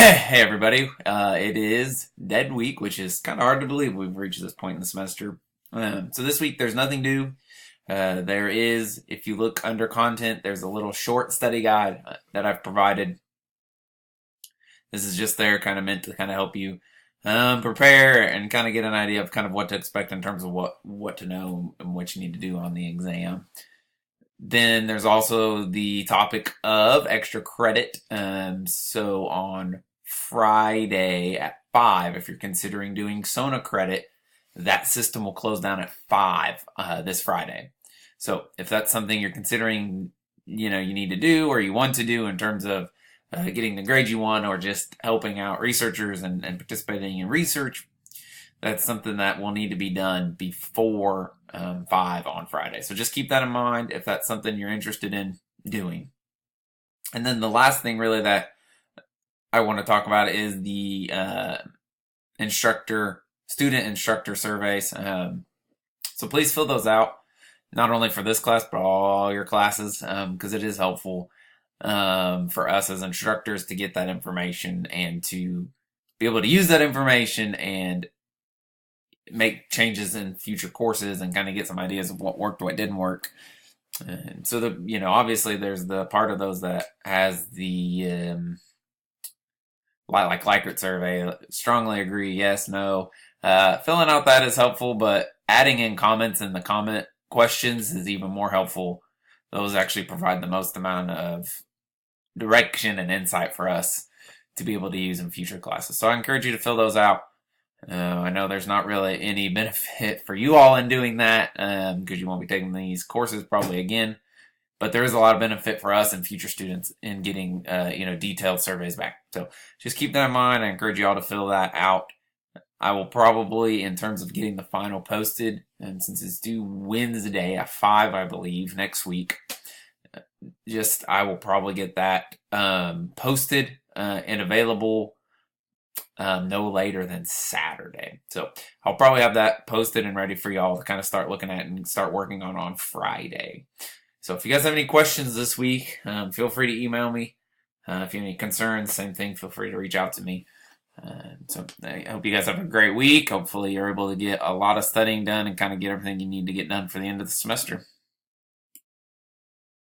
Hey everybody, it is Dead Week, which is kind of hard to believe we've reached this point in the semester. So this week there's nothing due. There is, if you look under content, there's a little short study guide that I've provided. This is just there kind of meant to kind of help you prepare and kind of get an idea of kind of what to expect in terms of what to know and what you need to do on the exam. Then there's also the topic of extra credit. So on Friday at 5, if you're considering doing Sona credit, that system will close down at 5 this Friday. So if that's something you're considering, you need to do or you want to do in terms of getting the grade you want or just helping out researchers and participating in research, that's something that will need to be done before 5 on Friday. So just keep that in mind if that's something you're interested in doing. And then the last thing really that I want to talk about is the student instructor surveys. So please fill those out, not only for this class, but all your classes, because it is helpful for us as instructors to get that information and to be able to use that information and make changes in future courses and kind of get some ideas of what worked, what didn't work. And so obviously there's the part of those that has the like Likert survey, strongly agree, yes, no. Filling out that is helpful, but adding in comments in the comment questions is even more helpful. Those actually provide the most amount of direction and insight for us to be able to use in future classes. So I encourage you to fill those out. I know there's not really any benefit for you all in doing that because you won't be taking these courses probably again. But there is a lot of benefit for us and future students in getting detailed surveys back. So just keep that in mind. I encourage you all to fill that out. I will probably, in terms of getting the final posted, and since it's due Wednesday at 5, I believe, next week, I will probably get that posted and available no later than Saturday. So I'll probably have that posted and ready for y'all to kind of start looking at and start working on Friday. So if you guys have any questions this week, feel free to email me. If you have any concerns, same thing, feel free to reach out to me. So I hope you guys have a great week. Hopefully you're able to get a lot of studying done and kind of get everything you need to get done for the end of the semester.